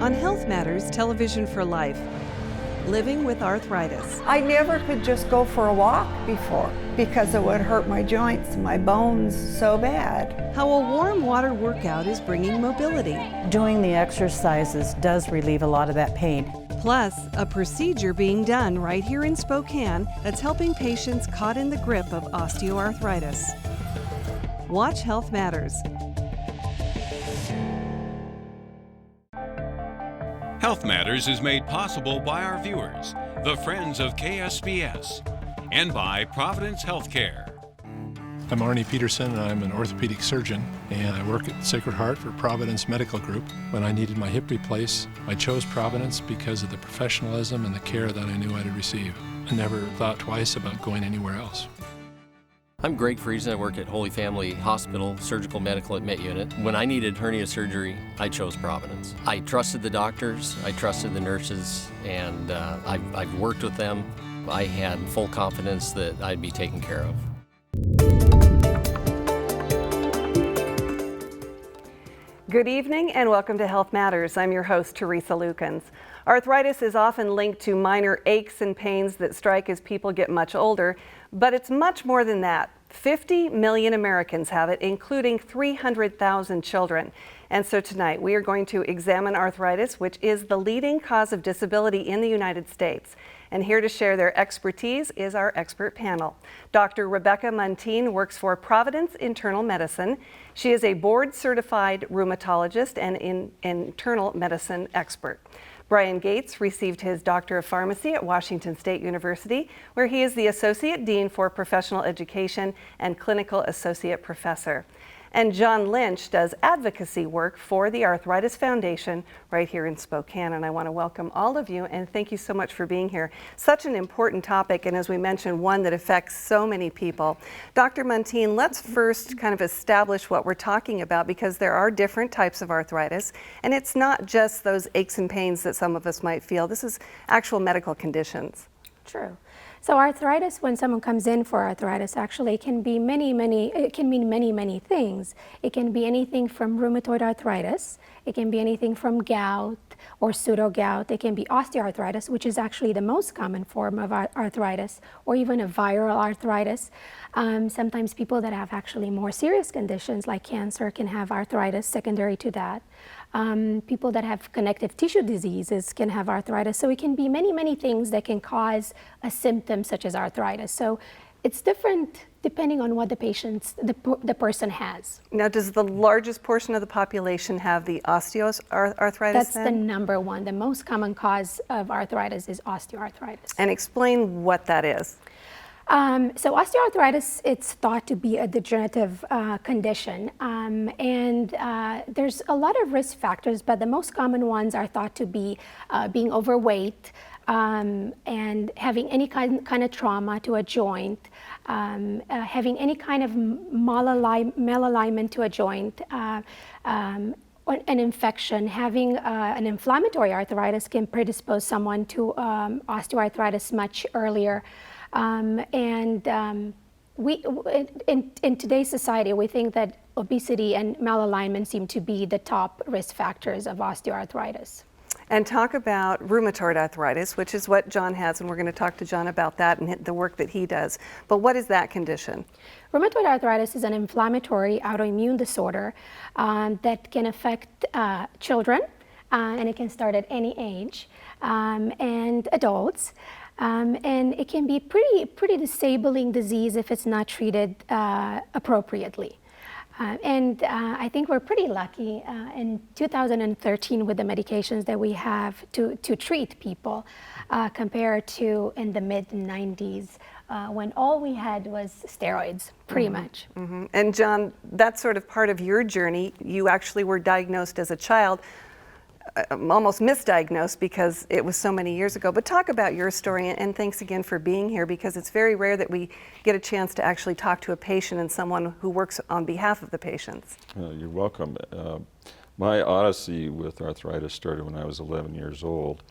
on Health Matters Television for Life. Living with arthritis. I never could just go for a walk before because it would hurt my joints and my bones so bad. How a warm water workout is bringing mobility. Doing the exercises does relieve a lot of that pain. Plus, a procedure being done right here in Spokane that's helping patients caught in the grip of osteoarthritis. Watch Health Matters. Health Matters is made possible by our viewers, the friends of KSPS, and by Providence Healthcare. I'm Arnie Peterson, and I'm an orthopedic surgeon, and I work at Sacred Heart for Providence Medical Group. When I needed my hip replaced, I chose Providence because of the professionalism and the care that I knew I'd receive. I never thought twice about going anywhere else. I'm Greg Friesen. I work at Holy Family Hospital Surgical Medical Admit Unit. When I needed hernia surgery, I chose Providence. I trusted the doctors, I trusted the nurses, and I've worked with them. I had full confidence that I'd be taken care of. Good evening and welcome to Health Matters. I'm your host, Teresa Lukens. Arthritis is often linked to minor aches and pains that strike as people get much older, but it's much more than that. 50 million Americans have it, including 300,000 children. And so tonight we are going to examine arthritis, which is the leading cause of disability in the United States. And here to share their expertise is our expert panel. Dr. Rebecca Muntean works for Providence Internal Medicine. She is a board-certified rheumatologist and internal medicine expert. Brian Gates received his Doctor of Pharmacy at Washington State University, where he is the Associate Dean for Professional Education and Clinical Associate Professor. And John Lynch does advocacy work for the Arthritis Foundation right here in Spokane. And I want to welcome all of you and thank you so much for being here. Such an important topic, and as we mentioned, one that affects so many people. Dr. Muntean, let's first kind of establish what we're talking about, because there are different types of arthritis, and it's not just those aches and pains that some of us might feel. This is actual medical conditions. True. So arthritis, when someone comes in for arthritis, actually it can be it can mean many things. It can be anything from rheumatoid arthritis. It can be anything from gout or pseudo-gout. It can be osteoarthritis, which is actually the most common form of arthritis, or even a viral arthritis. Sometimes people that have actually more serious conditions like cancer can have arthritis secondary to that. People that have connective tissue diseases can have arthritis. So it can be many things that can cause a symptom such as arthritis. So it's different depending on what the person has. Now, does the largest portion of the population have the osteoarthritis? That's the number one. The most common cause of arthritis is osteoarthritis. And explain what that is. So osteoarthritis, it's thought to be a degenerative condition, and there's a lot of risk factors, but the most common ones are thought to be being overweight, and having any kind of trauma to a joint, having any kind of malalignment to a joint, an infection. Having an inflammatory arthritis can predispose someone to osteoarthritis much earlier. We in today's society, we think that obesity and malalignment seem to be the top risk factors of osteoarthritis. And talk about rheumatoid arthritis, which is what John has, and we're going to talk to John about that and the work that he does. But what is that condition? Rheumatoid arthritis is an inflammatory autoimmune disorder that can affect children, and it can start at any age, and adults. And it can be pretty disabling disease if it's not treated appropriately. I think we're pretty lucky in 2013 with the medications that we have to treat people compared to in the mid-90s when all we had was steroids, pretty much. Mm-hmm. And John, that's sort of part of your journey. You actually were diagnosed as a child, almost misdiagnosed because it was so many years ago. But talk about your story, and thanks again for being here, because it's very rare that we get a chance to actually talk to a patient and someone who works on behalf of the patients. You're welcome. My odyssey with arthritis started when I was 11 years old.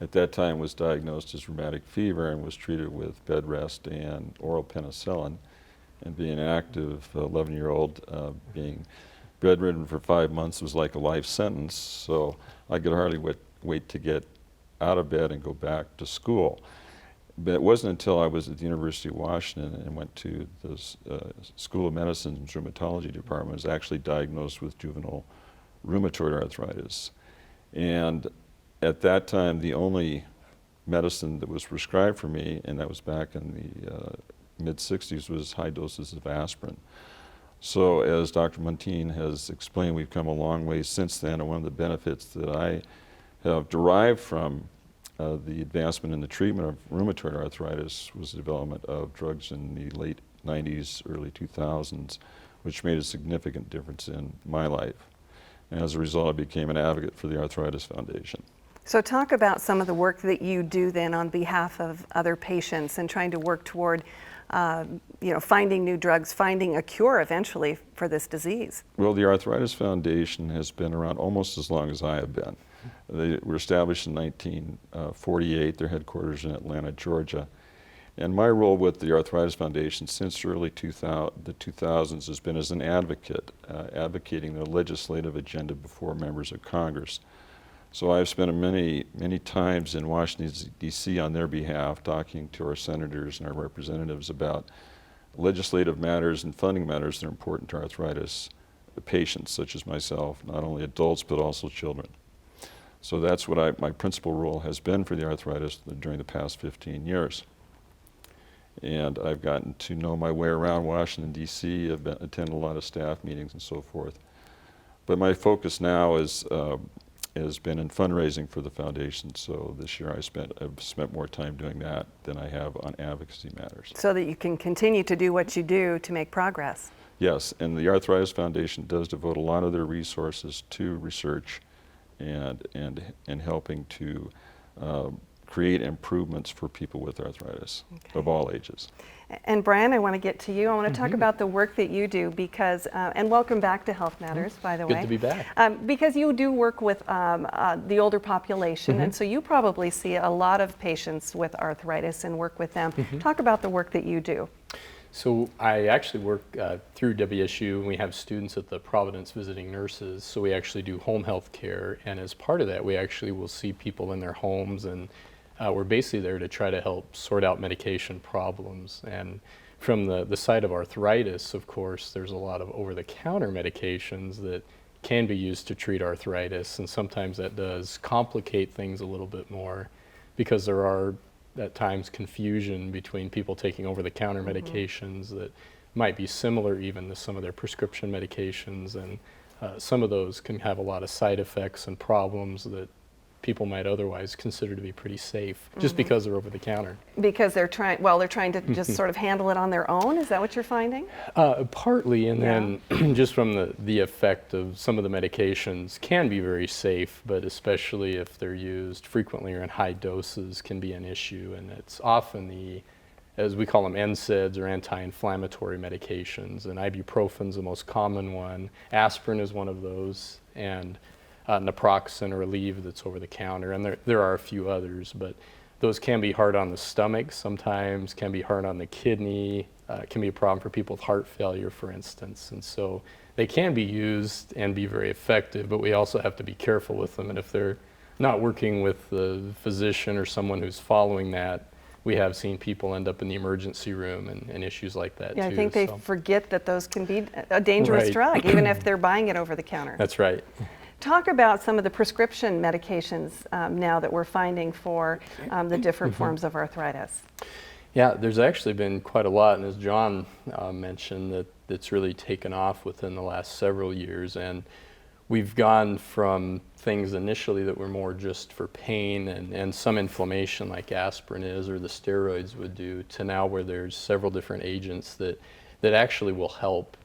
At that time was diagnosed as rheumatic fever and was treated with bed rest and oral penicillin. And being an active 11-year-old, being bedridden for 5 months was like a life sentence, so I could hardly wait to get out of bed and go back to school. But it wasn't until I was at the University of Washington and went to the School of Medicine's rheumatology department, I was actually diagnosed with juvenile rheumatoid arthritis. And at that time, the only medicine that was prescribed for me, and that was back in the mid-60s, was high doses of aspirin. So as Dr. Montine has explained, we've come a long way since then, and one of the benefits that I have derived from the advancement in the treatment of rheumatoid arthritis was the development of drugs in the late 90s, early 2000s, which made a significant difference in my life. And as a result, I became an advocate for the Arthritis Foundation. So talk about some of the work that you do then on behalf of other patients and trying to work toward finding new drugs, finding a cure eventually for this disease. Well, the Arthritis Foundation has been around almost as long as I have been. They were established in 1948, their headquarters in Atlanta, Georgia. And my role with the Arthritis Foundation since early the 2000s has been as an advocate, advocating the legislative agenda before members of Congress. So I've spent many times in Washington, D.C. on their behalf, talking to our senators and our representatives about legislative matters and funding matters that are important to arthritis patients, such as myself, not only adults but also children. So that's what my principal role has been for the arthritis during the past 15 years. And I've gotten to know my way around Washington, D.C. I've attended a lot of staff meetings and so forth. But my focus now has been in fundraising for the foundation. So this year I've spent more time doing that than I have on advocacy matters. So that you can continue to do what you do to make progress. Yes, and the Arthritis Foundation does devote a lot of their resources to research and helping to create improvements for people with arthritis of all ages. And Brian, I want to get to you. I want to talk about the work that you do because, and welcome back to Health Matters, by the way. Good to be back. Because you do work with the older population, and so you probably see a lot of patients with arthritis and work with them. Talk about the work that you do. So I actually work through WSU, and we have students at the Providence visiting nurses, so we actually do home health care, and as part of that we actually will see people in their homes, and we're basically there to try to help sort out medication problems. And from the side of arthritis, of course, there's a lot of over-the-counter medications that can be used to treat arthritis, and sometimes that does complicate things a little bit more because there are at times confusion between people taking over-the-counter medications that might be similar even to some of their prescription medications, and some of those can have a lot of side effects and problems that people might otherwise consider to be pretty safe just because they're over-the-counter. Because they're trying to just sort of handle it on their own? Is that what you're finding? Partly, and then just from the effect of some of the medications can be very safe, but especially if they're used frequently or in high doses can be an issue, and it's often as we call them, NSAIDs or anti-inflammatory medications, and ibuprofen's the most common one. Aspirin is one of those, and naproxen or Aleve that's over the counter, and there are a few others, but those can be hard on the stomach sometimes, can be hard on the kidney, can be a problem for people with heart failure, for instance, and so they can be used and be very effective, but we also have to be careful with them, and if they're not working with the physician or someone who's following that, we have seen people end up in the emergency room and issues like that too. I think they forget that those can be a dangerous drug, even if they're buying it over the counter. That's right. Talk about some of the prescription medications now that we're finding for the different forms of arthritis. Yeah, there's actually been quite a lot, and as John mentioned, that's really taken off within the last several years, and we've gone from things initially that were more just for pain and some inflammation like aspirin is or the steroids would do, to now where there's several different agents that actually will help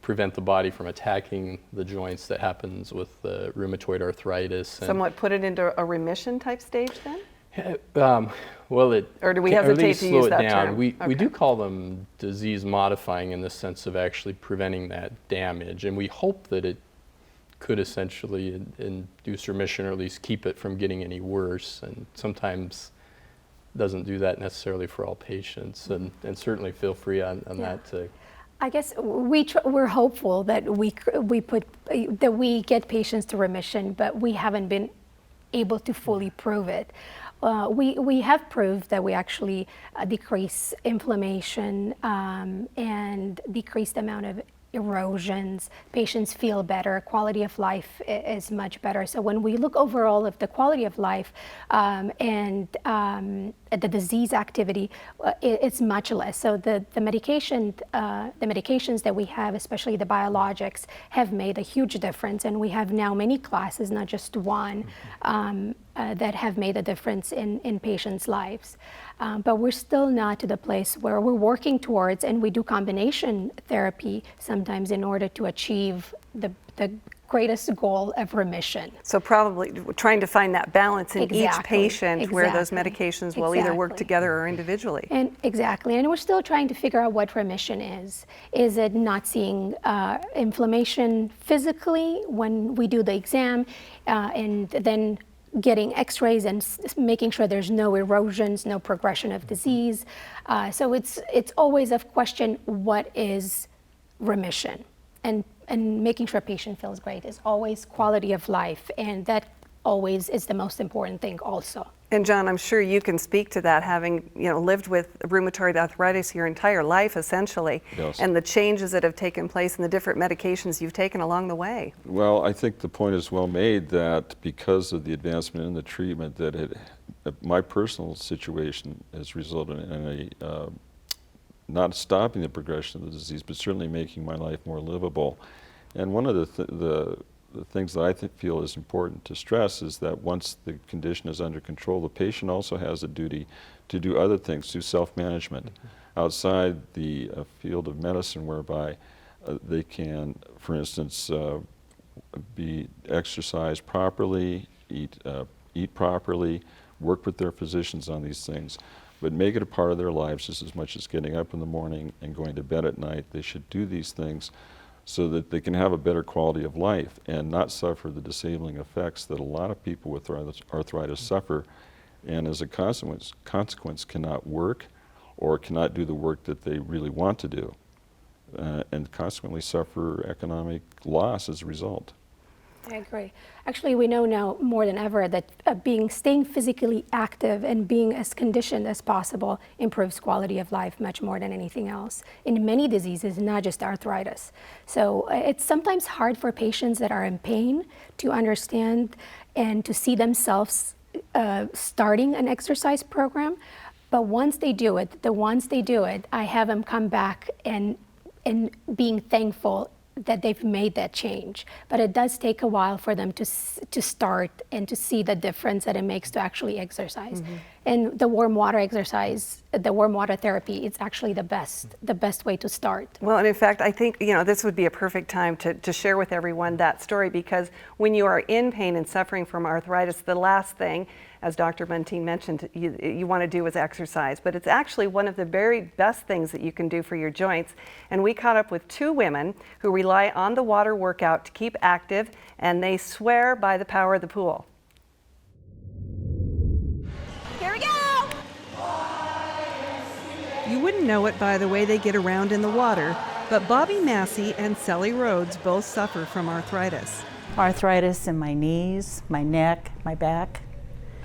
prevent the body from attacking the joints that happens with rheumatoid arthritis. Somewhat put it into a remission type stage then? Well, or do we hesitate to use that term? term? We do call them disease modifying in the sense of actually preventing that damage, and we hope that it could essentially induce remission or at least keep it from getting any worse, and sometimes doesn't do that necessarily for all patients, and certainly feel free on that to. I guess we're hopeful that we put that we get patients to remission, but we haven't been able to fully prove it. We have proved that we actually decrease inflammation and decrease the amount of erosions. Patients feel better. Quality of life is much better. So when we look overall at the quality of life and the disease activity, it's much less. So the medications that we have, especially the biologics, have made a huge difference. And we have now many classes, not just one, that have made a difference in patients' lives. But we're still not to the place where we're working towards, and we do combination therapy sometimes in order to achieve the greatest goal of remission. So probably trying to find that balance in each patient where those medications will either work together or individually. And we're still trying to figure out what remission is. Is it not seeing inflammation physically when we do the exam and then getting x-rays and making sure there's no erosions, no progression of disease. So it's always a question, what is remission? And making sure a patient feels great is always quality of life, and that always is the most important thing also. And John, I'm sure you can speak to that, having lived with rheumatoid arthritis your entire life, essentially, yes, and the changes that have taken place and the different medications you've taken along the way. Well, I think the point is well made that because of the advancement in the treatment, that my personal situation has resulted in not stopping the progression of the disease, but certainly making my life more livable. And one of the things that I feel is important to stress is that once the condition is under control, the patient also has a duty to do other things, do self-management outside the field of medicine, whereby they can, for instance, be exercised properly, eat properly, work with their physicians on these things, but make it a part of their lives just as much as getting up in the morning and going to bed at night. They should do these things so that they can have a better quality of life and not suffer the disabling effects that a lot of people with arthritis suffer, and as a consequence cannot work or cannot do the work that they really want to do, and consequently suffer economic loss as a result. I agree. Actually, we know now more than ever that staying physically active and being as conditioned as possible improves quality of life much more than anything else in many diseases, not just arthritis. So it's sometimes hard for patients that are in pain to understand and to see themselves starting an exercise program. But once they do it, I have them come back and being thankful that they've made that change. But it does take a while for them to start and to see the difference that it makes to actually exercise. Mm-hmm. And the warm water exercise, the warm water therapy, it's actually the best way to start. Well, and in fact, I think this would be a perfect time to share with everyone that story, because when you are in pain and suffering from arthritis, the last thing, as Dr. Bunting mentioned, you want to do is exercise. But it's actually one of the very best things that you can do for your joints. And we caught up with two women who rely on the water workout to keep active, and they swear by the power of the pool. Here we go! You wouldn't know it by the way they get around in the water, but Bobby Massey and Sally Rhodes both suffer from arthritis. Arthritis in my knees, my neck, my back.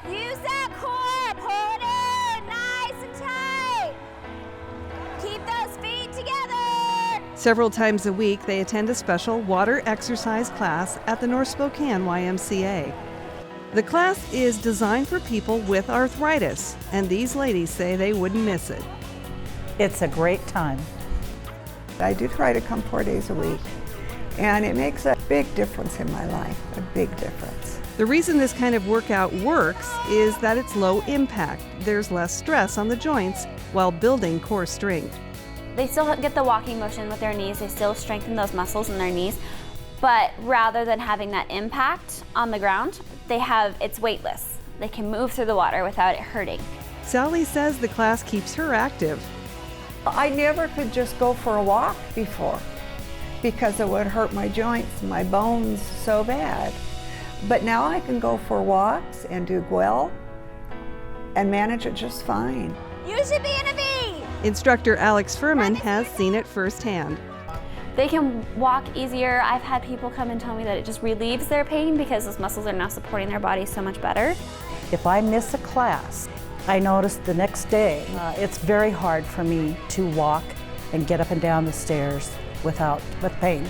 Use that core, pull it in, nice and tight. Keep those feet together. Several times a week, they attend a special water exercise class at the North Spokane YMCA. The class is designed for people with arthritis, and these ladies say they wouldn't miss it. It's a great time. I do try to come 4 days a week, and it makes a big difference in my life, a big difference. The reason this kind of workout works is that it's low impact. There's less stress on the joints while building core strength. They still get the walking motion with their knees. They still strengthen those muscles in their knees. But rather than having that impact on the ground, it's weightless. They can move through the water without it hurting. Sally says the class keeps her active. I never could just go for a walk before because it would hurt my joints, my bones so bad. But now I can go for walks and do well and manage it just fine. You should be in a V! Instructor Alex Furman has seen it firsthand. They can walk easier. I've had people come and tell me that it just relieves their pain because those muscles are now supporting their body so much better. If I miss a class, I notice the next day it's very hard for me to walk and get up and down the stairs with pain.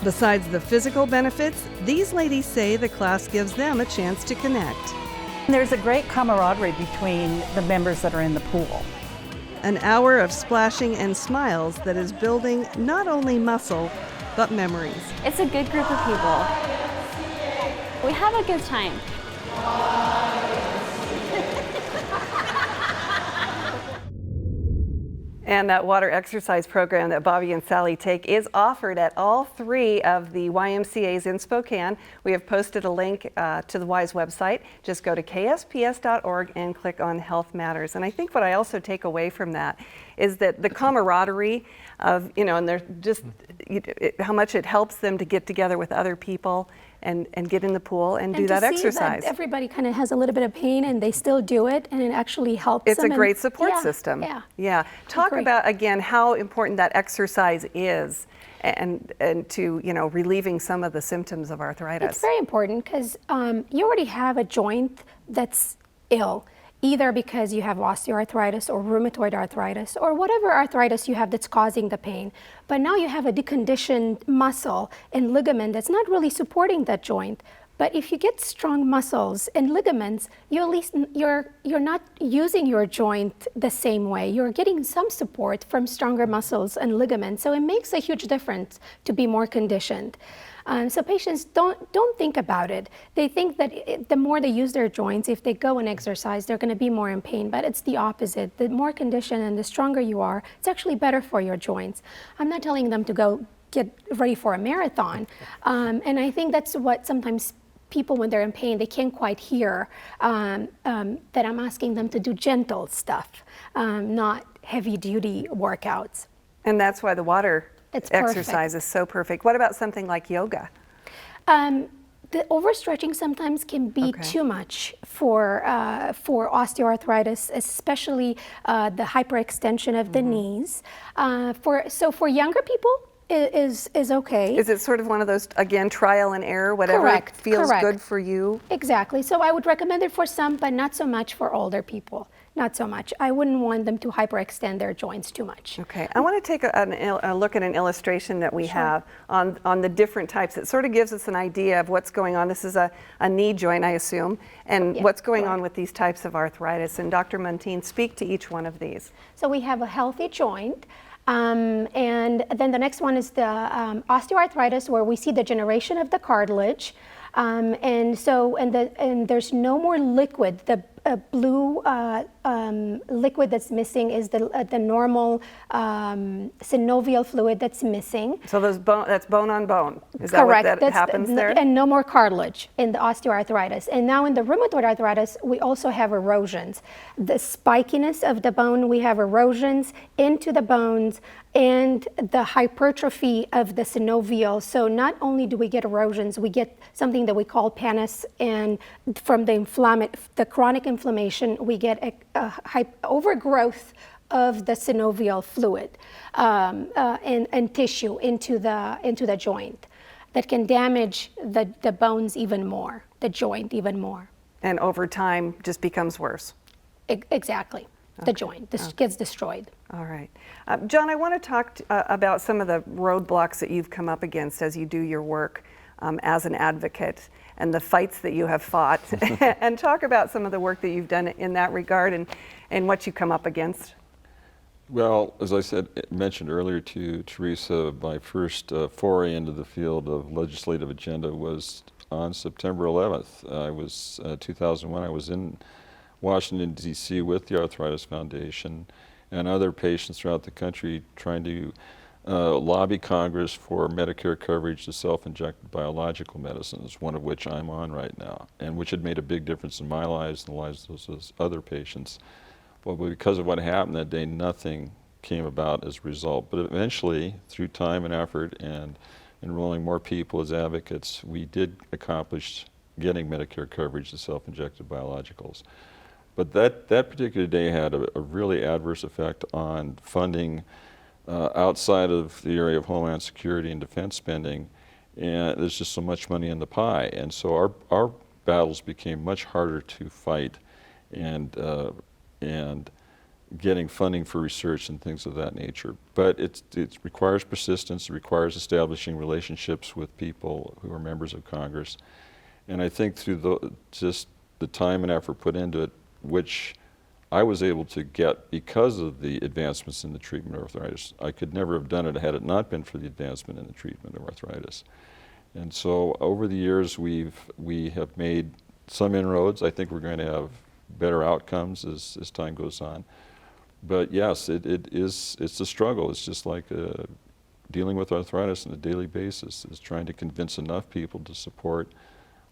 Besides the physical benefits, these ladies say the class gives them a chance to connect. There's a great camaraderie between the members that are in the pool. An hour of splashing and smiles that is building not only muscle, but memories. It's a good group of people. We have a good time. And that water exercise program that Bobby and Sally take is offered at all 3 of the YMCA's in Spokane. We have posted a link to the WISE website. Just go to ksps.org and click on Health Matters. And I think what I also take away from that is that the camaraderie of, and they're just how much it helps them to get together with other people and get in the pool and do that exercise. That everybody kind of has a little bit of pain and they still do it, and it actually helps it's them. It's a great support system. Yeah. Talk about, again, how important that exercise is and to, relieving some of the symptoms of arthritis. It's very important because you already have a joint that's ill, either because you have osteoarthritis or rheumatoid arthritis or whatever arthritis you have that's causing the pain. But now you have a deconditioned muscle and ligament that's not really supporting that joint. But if you get strong muscles and ligaments, you're not using your joint the same way. You're getting some support from stronger muscles and ligaments. So it makes a huge difference to be more conditioned. So patients don't think about it. They think that the more they use their joints, if they go and exercise, they're going to be more in pain. But it's the opposite. The more conditioned and the stronger you are, it's actually better for your joints. I'm not telling them to go get ready for a marathon. And I think that's what sometimes people, when they're in pain, they can't quite hear that I'm asking them to do gentle stuff, not heavy-duty workouts. And that's why the water exercise is so perfect. What about something like yoga? The overstretching sometimes can be too much for osteoarthritis, especially the hyperextension of the knees. For younger people, is okay. Is it sort of one of those, again, trial and error, whatever feels good for you? Exactly. So I would recommend it for some, but not so much for older people. Not so much. I wouldn't want them to hyperextend their joints too much. Okay. I want to take a look at an illustration that we have on the different types. It sort of gives us an idea of what's going on. This is a knee joint, I assume, and what's going on with these types of arthritis. And Dr. Muntean, speak to each one of these. So we have a healthy joint. And then the next one is the osteoarthritis, where we see the degeneration of the cartilage. And there's no more liquid. The blue liquid that's missing is the normal synovial fluid that's missing. So that's bone on bone. Is that what that happens there? And no more cartilage in the osteoarthritis. And now in the rheumatoid arthritis, we also have erosions. The spikiness of the bone, we have erosions into the bones and the hypertrophy of the synovial. So not only do we get erosions, we get something that we call pannus, and from the chronic inflammation, we get a overgrowth of the synovial fluid and tissue into the joint that can damage the bones even more, the joint even more. And over time just becomes worse. Exactly. The joint gets destroyed. All right. John, I want to talk about some of the roadblocks that you've come up against as you do your work as an advocate and the fights that you have fought and talk about some of the work that you've done in that regard and what you come up against. Well, as I mentioned earlier to Teresa, my first foray into the field of legislative agenda was on September 11th. I was 2001. I was in Washington, D.C. with the Arthritis Foundation and other patients throughout the country trying to lobby Congress for Medicare coverage to self-injected biological medicines, one of which I'm on right now, and which had made a big difference in my lives and the lives of those other patients. But because of what happened that day, nothing came about as a result. But eventually, through time and effort and enrolling more people as advocates, we did accomplish getting Medicare coverage to self-injected biologicals. But that particular day had a really adverse effect on funding outside of the area of Homeland Security and defense spending, and there's just so much money in the pie. And so our battles became much harder to fight, and getting funding for research and things of that nature. But it requires persistence, it requires establishing relationships with people who are members of Congress. And I think through just the time and effort put into it, which I was able to get because of the advancements in the treatment of arthritis. I could never have done it had it not been for the advancement in the treatment of arthritis. And so over the years we have made some inroads. I think we're going to have better outcomes as time goes on. But yes, it's a struggle. It's just like dealing with arthritis on a daily basis, is trying to convince enough people to support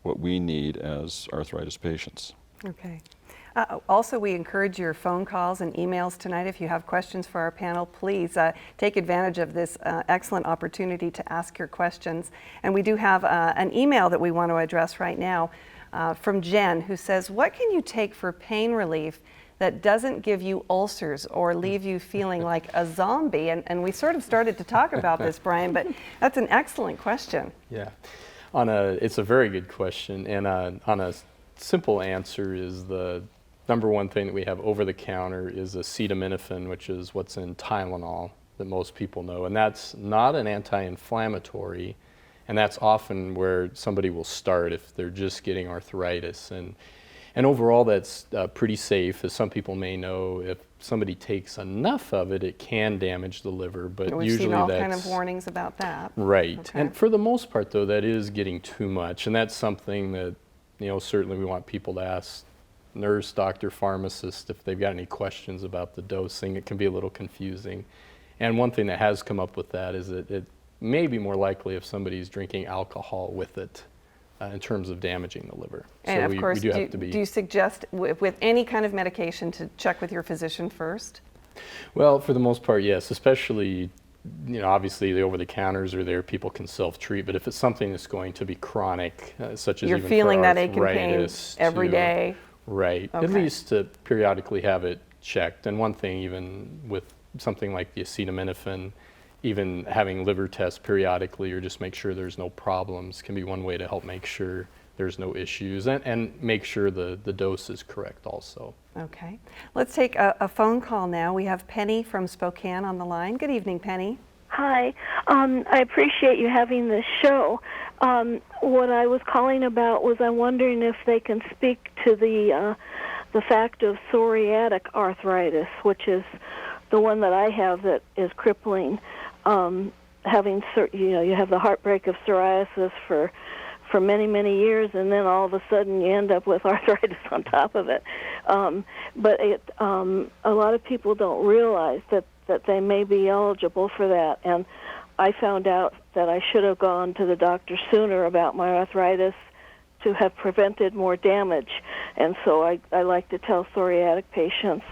what we need as arthritis patients. Okay. Also, we encourage your phone calls and emails tonight. If you have questions for our panel, please take advantage of this excellent opportunity to ask your questions. And we do have an email that we want to address right now from Jen, who says, what can you take for pain relief that doesn't give you ulcers or leave you feeling like a zombie? And we sort of started to talk about this, Brian, but that's an excellent question. Yeah, it's a very good question, and on a simple answer is the number one thing that we have over the counter is acetaminophen, which is what's in Tylenol that most people know, and that's not an anti-inflammatory, and that's often where somebody will start if they're just getting arthritis. And overall, that's pretty safe. As some people may know, if somebody takes enough of it, it can damage the liver, but We've usually seen all that's kind of warnings about that. right. Okay. And for the most part, though, that is getting too much, and that's something that, you know, certainly we want people to ask nurse, doctor, pharmacist if they've got any questions about the dosing. It can be a little confusing. And one thing that has come up with that is that it may be more likely if somebody's drinking alcohol with it in terms of damaging the liver. And so of course, we do you suggest with any kind of medication to check with your physician first? Well, for the most part, yes, especially, you know, obviously the over-the-counters are there, people can self-treat, but if it's something that's going to be chronic, such as You're even feeling for that ache and pain arthritis every day? Right, Okay. at least to periodically have it checked. And one thing, even with something like the acetaminophen, even having liver tests periodically or just make sure there's no problems can be one way to help make sure there's no issues and make sure the dose is correct also. Okay. Let's take a phone call now. We have Penny from Spokane on the line. Good evening, Penny. Hi. I appreciate you having this show. What I was calling about was I'm wondering if they can speak to the fact of psoriatic arthritis, which is the one that I have that is crippling. Having, you have the heartbreak of psoriasis for many, many years, and then all of a sudden you end up with arthritis on top of it. But a lot of people don't realize that they may be eligible for that. And I found out that I should have gone to the doctor sooner about my arthritis to have prevented more damage. And so I like to tell psoriatic patients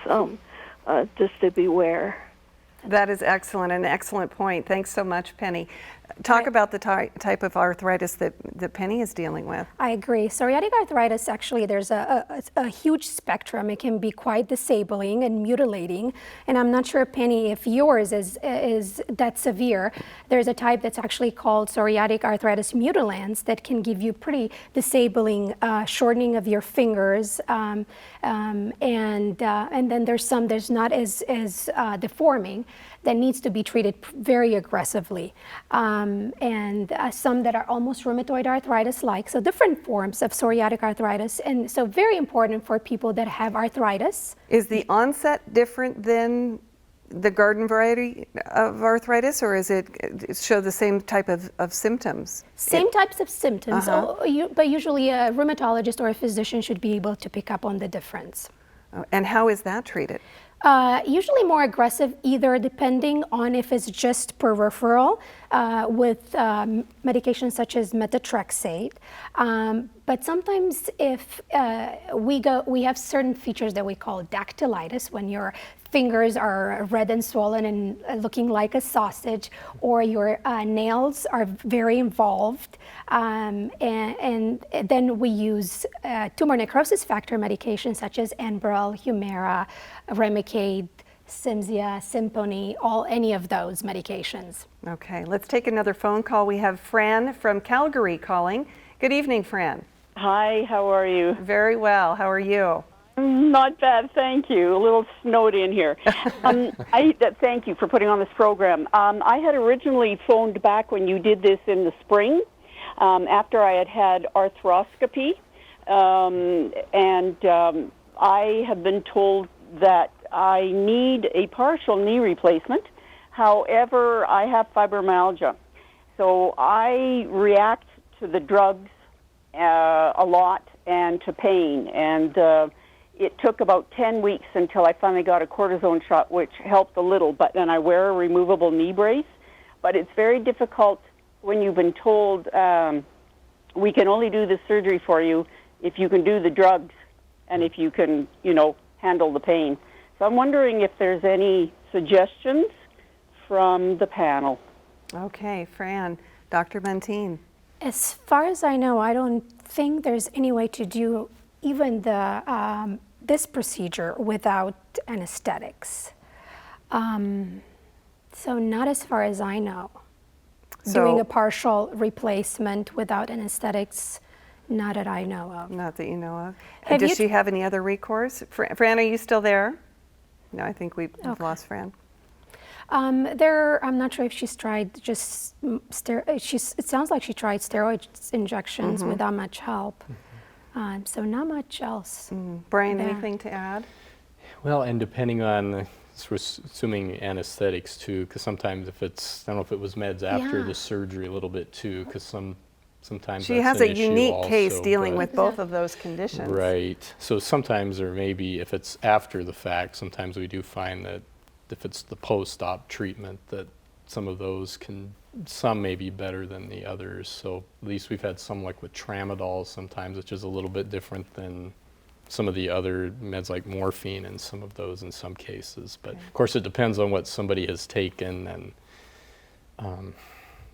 just to beware. That is excellent, an excellent point. Thanks so much, Penny. Talk about the type of arthritis that Penny is dealing with. I agree. Psoriatic arthritis, actually, there's a huge spectrum. It can be quite disabling and mutilating. And I'm not sure, Penny, if yours is that severe. There's a type that's actually called psoriatic arthritis mutilans that can give you pretty disabling shortening of your fingers. And then there's some that's not as deforming that needs to be treated very aggressively. And some that are almost rheumatoid arthritis-like, so different forms of psoriatic arthritis, and so very important for people that have arthritis. Is the onset different than the garden variety of arthritis, or is it show the same type of symptoms? Same types of symptoms, but usually a rheumatologist or a physician should be able to pick up on the difference. And how is that treated? Usually more aggressive, either depending on if it's just peripheral with medications such as methotrexate. But sometimes if we have certain features that we call dactylitis, when your fingers are red and swollen and looking like a sausage, or your nails are very involved. And then we use tumor necrosis factor medications such as Enbrel, Humira, Remicade, Cimzia, Simponi, any of those medications. Okay, let's take another phone call. We have Fran from Calgary calling. Good evening, Fran. Hi, how are you? Very well. How are you? Not bad, thank you. A little snowed in here. Thank you for putting on this program. I had originally phoned back when you did this in the spring after I had arthroscopy, and I have been told that I need a partial knee replacement. However, I have fibromyalgia, so I react to the drugs a lot and to pain, and it took about 10 weeks until I finally got a cortisone shot, which helped a little, but then I wear a removable knee brace. But it's very difficult when you've been told we can only do this surgery for you if you can do the drugs and if you can, handle the pain. So I'm wondering if there's any suggestions from the panel. Okay, Fran. Dr. Mentine. As far as I know, I don't think there's any way to do even the this procedure without anesthetics. So not as far as I know. Doing a partial replacement without anesthetics, not that I know of. Not that you know of. Does she have any other recourse? Fran, are you still there? No, I think we've lost Fran. I'm not sure if she's tried just it sounds like she tried steroid injections without much help. So not much else. Brian, anything to add? Well, and depending on, we're assuming anesthetics too, because sometimes if it's, I don't know if it was meds after the surgery a little bit too, because sometimes she has a unique case dealing with both of those conditions. Right. So sometimes, or maybe if it's after the fact, sometimes we do find that if it's the post-op treatment, that some of those some may be better than the others. So at least we've had some like with tramadol sometimes, which is a little bit different than some of the other meds like morphine and some of those in some cases. But of course it depends on what somebody has taken and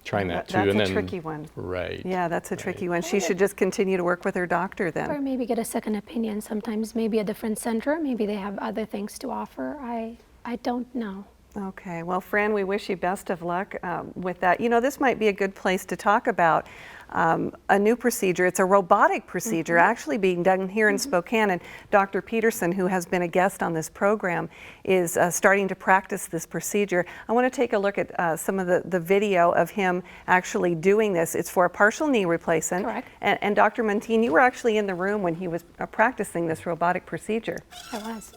trying that too. That's a tricky one. Right. Yeah, that's a tricky one. She should just continue to work with her doctor then. Or maybe get a second opinion. Sometimes maybe a different center, maybe they have other things to offer. I don't know. Okay, well, Fran, we wish you best of luck with that. This might be a good place to talk about a new procedure. It's a robotic procedure actually being done here in Spokane, and Dr. Peterson, who has been a guest on this program, is starting to practice this procedure. I want to take a look at some of the video of him actually doing this. It's for a partial knee replacement. Correct. And Dr. Mentine, you were actually in the room when he was practicing this robotic procedure. I was.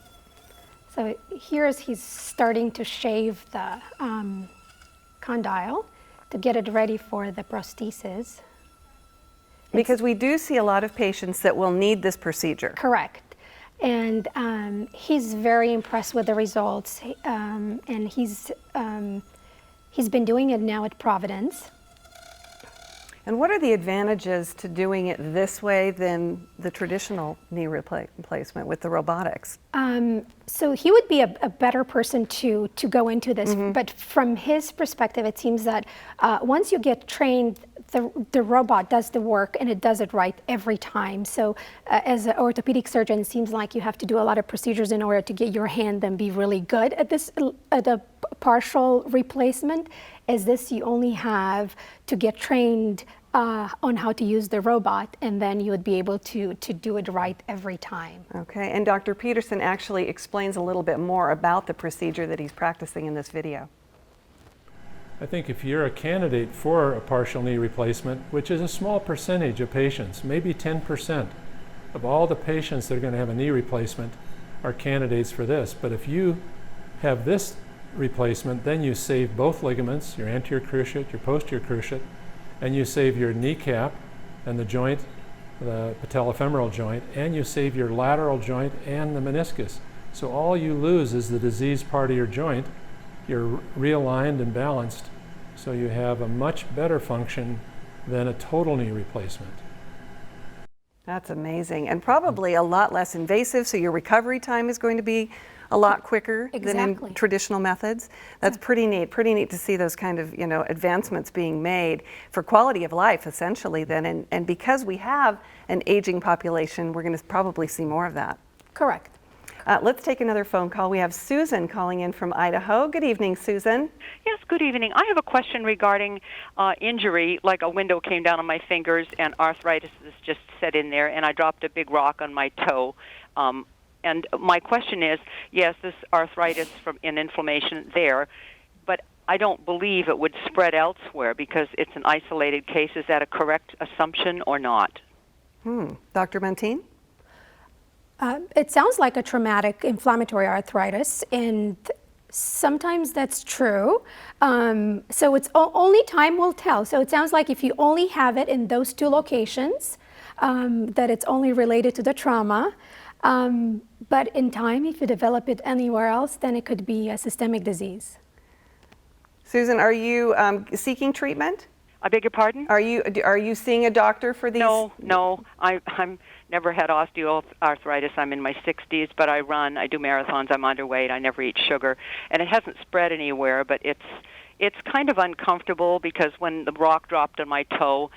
So he's starting to shave the condyle to get it ready for the prosthesis. Because we do see a lot of patients that will need this procedure. Correct. And he's very impressed with the results. And he's been doing it now at Providence. And what are the advantages to doing it this way than the traditional knee replacement with the robotics? So he would be a better person to go into this, but from his perspective, it seems that once you get trained, the robot does the work and it does it right every time. So as an orthopedic surgeon, it seems like you have to do a lot of procedures in order to get your hand and be really good at a partial replacement. As this, you only have to get trained on how to use the robot, and then you would be able to do it right every time. Okay, and Dr. Peterson actually explains a little bit more about the procedure that he's practicing in this video. I think if you're a candidate for a partial knee replacement, which is a small percentage of patients, maybe 10% of all the patients that are going to have a knee replacement are candidates for this. But if you have this replacement, then you save both ligaments, your anterior cruciate, your posterior cruciate, and you save your kneecap and the joint, the patellofemoral joint, and you save your lateral joint and the meniscus. So all you lose is the diseased part of your joint. You're realigned and balanced, so you have a much better function than a total knee replacement. That's amazing, and probably a lot less invasive, so your recovery time is going to be a lot quicker than in traditional methods. That's pretty neat to see those kind of advancements being made for quality of life essentially then, and because we have an aging population, we're going to probably see more of that. Correct. Let's take another phone call. We have Susan calling in from Idaho. Good evening, Susan. Yes, good evening. I have a question regarding injury, like a window came down on my fingers and arthritis is just set in there, and I dropped a big rock on my toe. And my question is, yes, this arthritis from an inflammation there, but I don't believe it would spread elsewhere because it's an isolated case. Is that a correct assumption or not? Dr. Mentine? It sounds like a traumatic inflammatory arthritis, and sometimes that's true. So it's only time will tell. So it sounds like if you only have it in those two locations, that it's only related to the trauma. But in time, if you develop it anywhere else, then it could be a systemic disease. Susan, are you seeking treatment? I beg your pardon? Are you seeing a doctor for these? No. I'm never had osteoarthritis. I'm in my 60s, but I run. I do marathons. I'm underweight. I never eat sugar, and it hasn't spread anywhere. But it's kind of uncomfortable because when the rock dropped on my toe,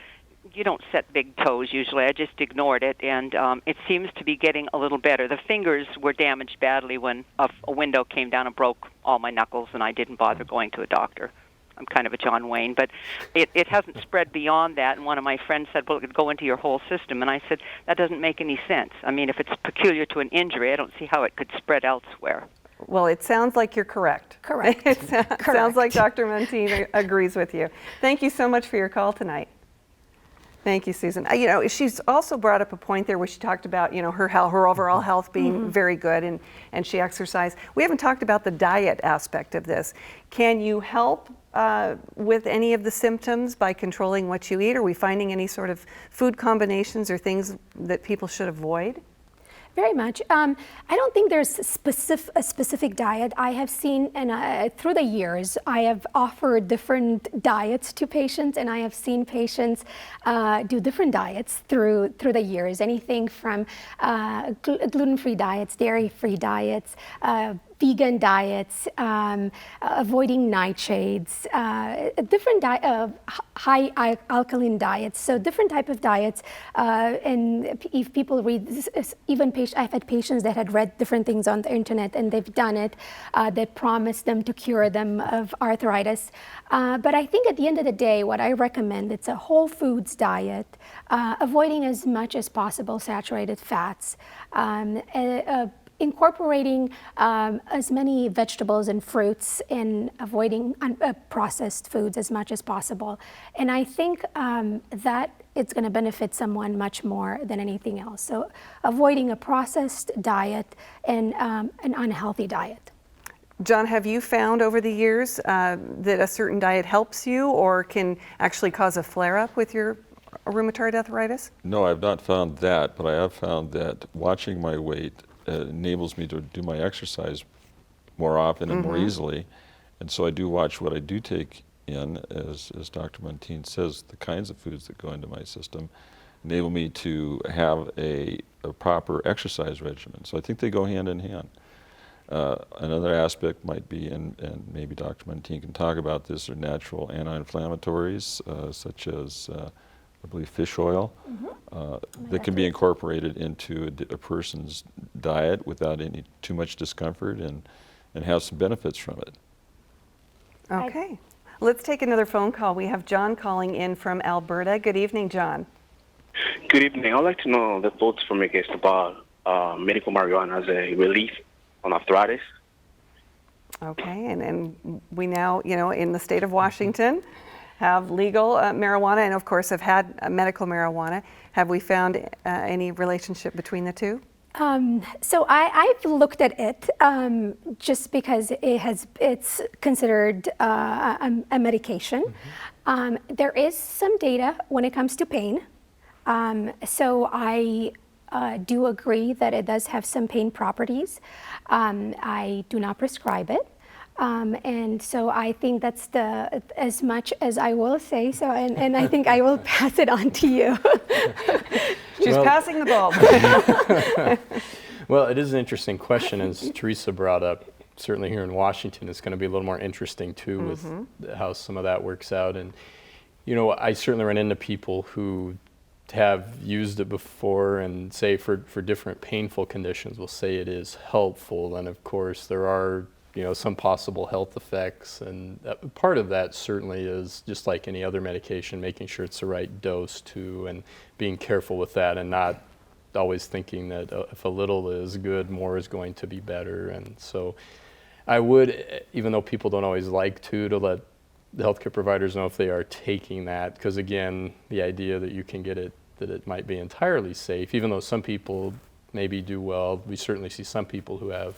you don't set big toes usually. I just ignored it, and it seems to be getting a little better. The fingers were damaged badly when a window came down and broke all my knuckles, and I didn't bother going to a doctor. I'm kind of a John Wayne, but it hasn't spread beyond that. And one of my friends said, well, it could go into your whole system. And I said, that doesn't make any sense. I mean, if it's peculiar to an injury, I don't see how it could spread elsewhere. Well, it sounds like you're correct. Correct. It sounds like Dr. Mentine agrees with you. Thank you so much for your call tonight. Thank you, Susan. She's also brought up a point there where she talked about, her overall health being very good and she exercised. We haven't talked about the diet aspect of this. Can you help with any of the symptoms by controlling what you eat? Are we finding any sort of food combinations or things that people should avoid? Very much. I don't think there's a specific diet. I have seen, and through the years, I have offered different diets to patients, and I have seen patients do different diets through the years. Anything from gluten-free diets, dairy-free diets, vegan diets, avoiding nightshades, different high alkaline diets. So different type of diets. And if people read, even I've had patients that had read different things on the internet and they've done it, that promised them to cure them of arthritis. But I think at the end of the day, what I recommend, it's a whole foods diet, avoiding as much as possible saturated fats, incorporating as many vegetables and fruits, and avoiding processed foods as much as possible. And I think that it's going to benefit someone much more than anything else. So avoiding a processed diet and an unhealthy diet. John, have you found over the years that a certain diet helps you or can actually cause a flare-up with your rheumatoid arthritis? No, I've not found that, but I have found that watching my weight enables me to do my exercise more often and more easily. And so I do watch what I do take in, as Dr. Mentine says, the kinds of foods that go into my system enable me to have a proper exercise regimen. So I think they go hand in hand. Another aspect might be, and maybe Dr. Mentine can talk about this, are natural anti-inflammatories such as I believe fish oil, that can be incorporated into a person's diet without too much discomfort and have some benefits from it. Okay. Let's take another phone call. We have John calling in from Alberta. Good evening, John. Good evening. I'd like to know the thoughts from your guest about medical marijuana as a relief on arthritis. Okay, and we now, in the state of Washington, have legal marijuana and of course have had medical marijuana. Have we found any relationship between the two? So I've looked at it just because it's considered a medication. There is some data when it comes to pain. So I do agree that it does have some pain properties. I do not prescribe it. And so I think that's as much as I will say. So, and I think I will pass it on to you. She's passing the ball. Well, it is an interesting question, as Teresa brought up. Certainly here in Washington, it's going to be a little more interesting too with how some of that works out. And I certainly run into people who have used it before and say for different painful conditions will say it is helpful. And of course there are some possible health effects, and part of that certainly is just like any other medication, making sure it's the right dose too, and being careful with that and not always thinking that if a little is good, more is going to be better. And so I would, even though people don't always like to let the healthcare providers know if they are taking that, because again, the idea that you can get it, that it might be entirely safe, even though some people maybe do well, we certainly see some people who have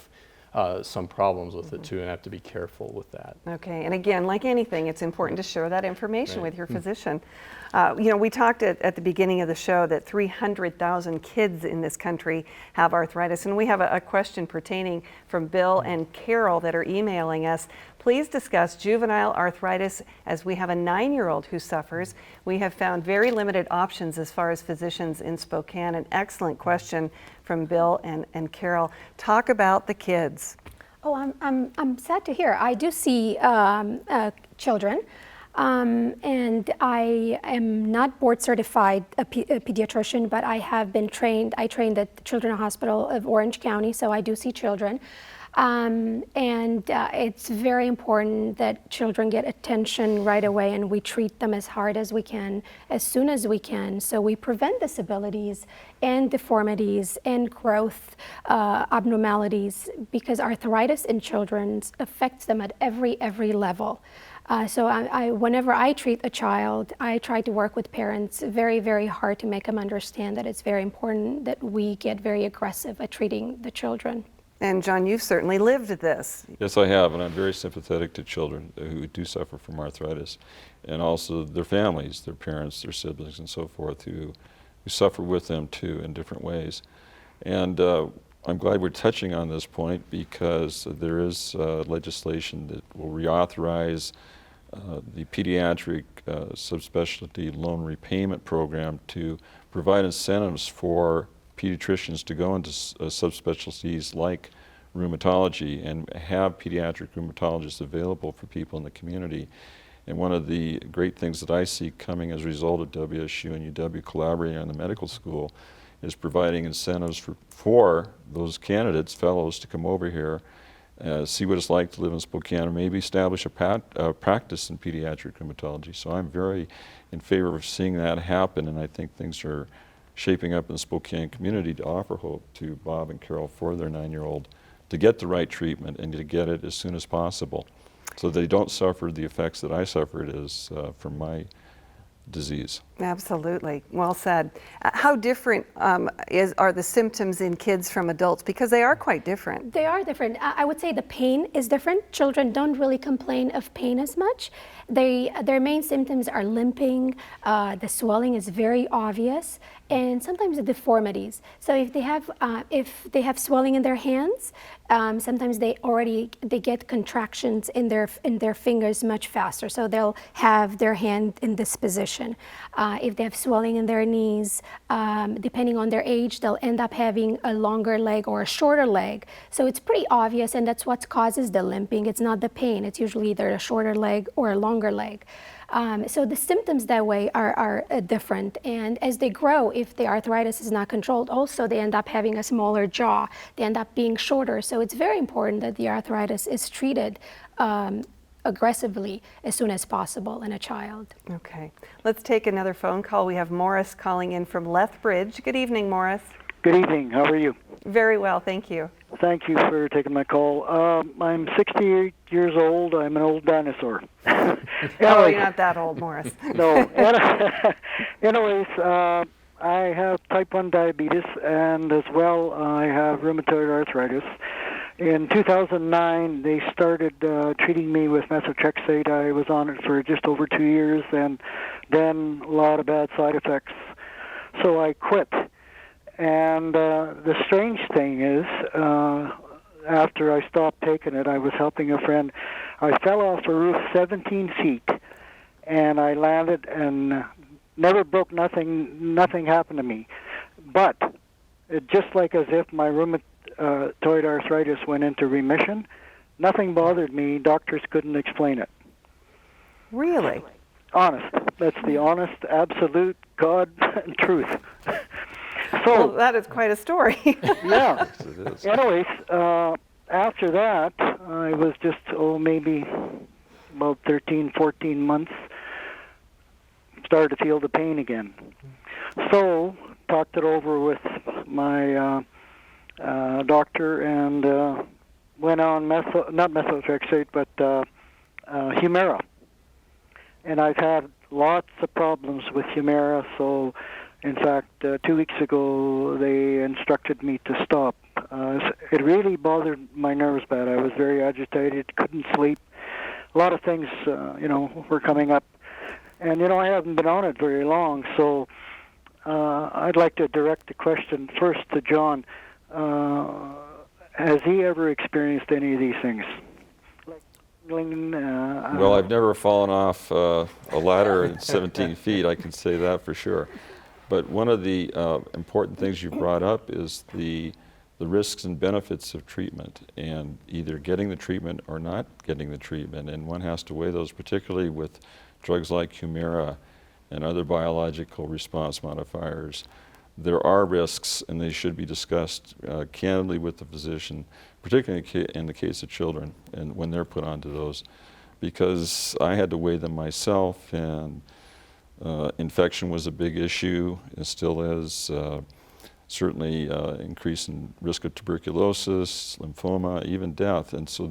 some problems with it too, and have to be careful with that. Okay, and again, like anything, it's important to share that information with your physician. We talked at the beginning of the show that 300,000 kids in this country have arthritis, and we have a question pertaining from Bill and Carol that are emailing us. Please discuss juvenile arthritis, as we have a 9-year-old who suffers. We have found very limited options as far as physicians in Spokane. An excellent question from Bill and Carol. Talk about the kids. Oh, I'm sad to hear. I do see children, and I am not board certified a pediatrician, but I have been trained. I trained at the Children's Hospital of Orange County, so I do see children. It's very important that children get attention right away, and we treat them as hard as we can, as soon as we can, so we prevent disabilities and deformities and growth abnormalities, because arthritis in children affects them at every level. So whenever I treat a child, I try to work with parents very hard to make them understand that it's very important that we get very aggressive at treating the children. And John, you've certainly lived this. Yes, I have, and I'm very sympathetic to children who do suffer from arthritis, and also their families, their parents, their siblings, and so forth, who suffer with them too in different ways. And I'm glad we're touching on this point, because there is legislation that will reauthorize the pediatric subspecialty loan repayment program to provide incentives for pediatricians to go into subspecialties like rheumatology and have pediatric rheumatologists available for people in the community. And one of the great things that I see coming as a result of WSU and UW collaborating on the medical school is providing incentives for those candidates, fellows, to come over here, see what it's like to live in Spokane, and maybe establish a practice in pediatric rheumatology. So I'm very in favor of seeing that happen, and I think things are shaping up in the Spokane community to offer hope to Bob and Carol for their 9-year-old to get the right treatment and to get it as soon as possible, so they don't suffer the effects that I suffered from my disease. Absolutely. Well said. How different are the symptoms in kids from adults? Because they are quite different. They are different. I would say the pain is different. Children don't really complain of pain as much. Their main symptoms are limping, the swelling is very obvious, and sometimes the deformities. So if they have swelling in their hands, sometimes they get contractions in their fingers much faster. So they'll have their hand in this position. If they have swelling in their knees, depending on their age, they'll end up having a longer leg or a shorter leg. So it's pretty obvious, and that's what causes the limping. It's not the pain. It's usually either a shorter leg or a longer leg. So the symptoms that way are different, and as they grow, if the arthritis is not controlled, also they end up having a smaller jaw. They end up being shorter. So it's very important that the arthritis is treated aggressively as soon as possible in a child. Okay, let's take another phone call. We have Morris calling in from Lethbridge. Good evening, Morris. Good evening. How are you? Very well, thank you. Thank you for taking my call. I'm 68 years old. I'm an old dinosaur. Oh, you're not that old, Morris. No. Anyways, I have type 1 diabetes, and as well I have rheumatoid arthritis. In 2009, they started treating me with methotrexate. I was on it for just over 2 years, and then a lot of bad side effects. So I quit. And the strange thing is, after I stopped taking it, I was helping a friend. I fell off a roof 17 feet, and I landed and never broke nothing. Nothing happened to me. But it just like as if my rheumatoid arthritis went into remission, nothing bothered me. Doctors couldn't explain it. Really? Honest. That's the honest, absolute God and truth. Well, that is quite a story. Yeah. Yes, it is. Anyways, after that, I was just, maybe about 13, 14 months, started to feel the pain again. So, talked it over with my doctor and went on not methotrexate, but Humira. And I've had lots of problems with Humira, so in fact, 2 weeks ago, they instructed me to stop. It really bothered my nerves bad. I was very agitated, couldn't sleep. A lot of things, were coming up. And, I haven't been on it very long, so I'd like to direct the question first to John. Has he ever experienced any of these things? Well, I've never fallen off a ladder at 17 feet, I can say that for sure. But one of the important things you brought up is the risks and benefits of treatment, and either getting the treatment or not getting the treatment. And one has to weigh those, particularly with drugs like Humira and other biological response modifiers. There are risks, and they should be discussed candidly with the physician, particularly in the case of children, and when they're put onto those, because I had to weigh them myself, and infection was a big issue, and still is. Certainly increase in risk of tuberculosis, lymphoma, even death. And so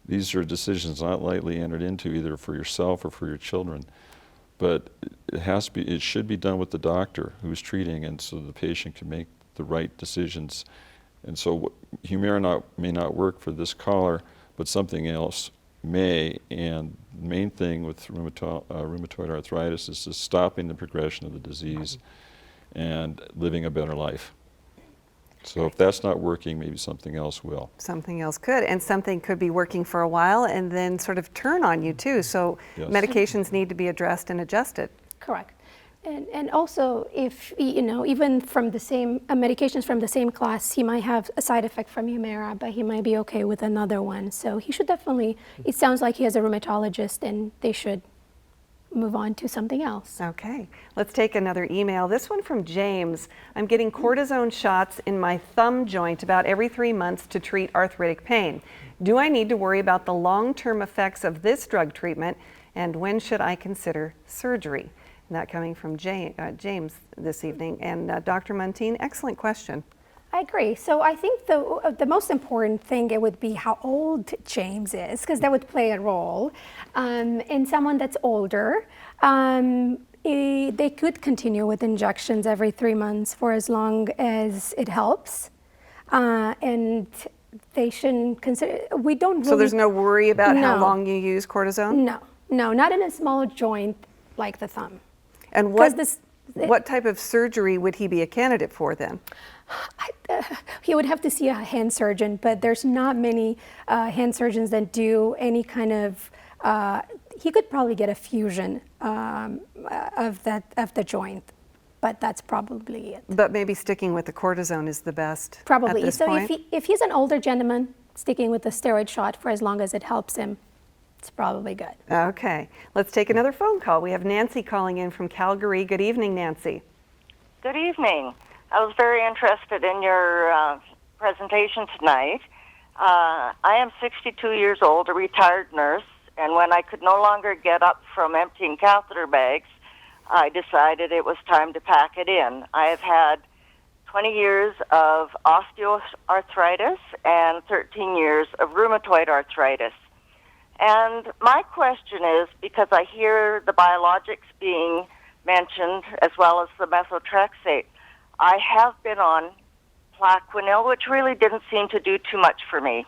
these are decisions not lightly entered into, either for yourself or for your children. But it should be done with the doctor who's treating, and so the patient can make the right decisions. And so Humira may not work for this caller, but something else may. And the main thing with rheumatoid arthritis is just stopping the progression of the disease and living a better life. So if that's not working, maybe something else will. Something else could, and something could be working for a while and then sort of turn on you too. So yes. Medications need to be addressed and adjusted. Correct. And also, if, even from the same medications from the same class, he might have a side effect from Humira, but he might be okay with another one. So he should definitely, it sounds like he has a rheumatologist, and they should move on to something else. Okay, let's take another email. This one from James. I'm getting cortisone shots in my thumb joint about every 3 months to treat arthritic pain. Do I need to worry about the long-term effects of this drug treatment, and when should I consider surgery? And that coming from James this evening. And Dr. Muntean, excellent question. I agree. So I think the most important thing, it would be how old James is, because that would play a role. In someone that's older, they could continue with injections every 3 months for as long as it helps. And they shouldn't consider, we don't really... So there's no worry about how long you use cortisone? No, not in a small joint like the thumb. And what type of surgery would he be a candidate for then? He would have to see a hand surgeon, but there's not many hand surgeons that do any kind of, he could probably get a fusion of the joint, but that's probably it. But maybe sticking with the cortisone is the best. Probably. At this So point? if he's an older gentleman, sticking with the steroid shot for as long as it helps him, it's probably good. Okay, let's take another phone call. We have Nancy calling in from Calgary. Good evening, Nancy. Good evening. I was very interested in your presentation tonight. I am 62 years old, a retired nurse, and when I could no longer get up from emptying catheter bags, I decided it was time to pack it in. I have had 20 years of osteoarthritis and 13 years of rheumatoid arthritis. And my question is, because I hear the biologics being mentioned as well as the methotrexate, I have been on Plaquenil, which really didn't seem to do too much for me.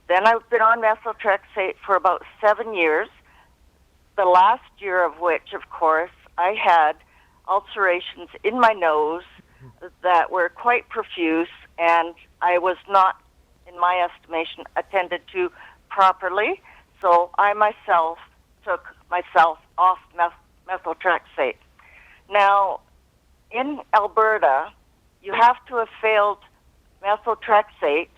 Then I've been on methotrexate for about 7 years, the last year of which, of course, I had ulcerations in my nose that were quite profuse, and I was not, in my estimation, attended to properly. So I myself took myself off methotrexate. Now, in Alberta, you have to have failed methotrexate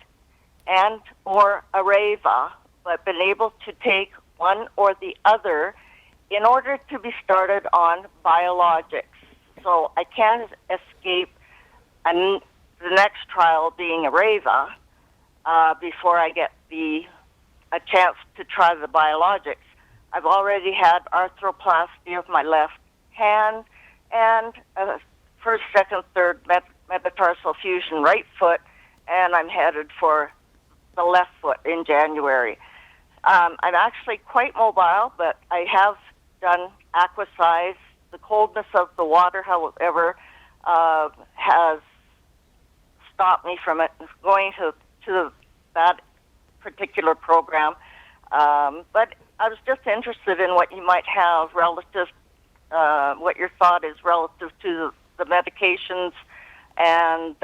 and or Areva, but been able to take one or the other in order to be started on biologics. so I can't escape the next trial being Areva before I get a chance to try the biologics. I've already had arthroplasty of my left hand and first, second, third metatarsal fusion right foot, and I'm headed for the left foot in January. I'm actually quite mobile, but I have done aquasize. The coldness of the water, however, has stopped me from going to that particular program. But I was just interested in what you might have relative, what your thought is relative to the medications and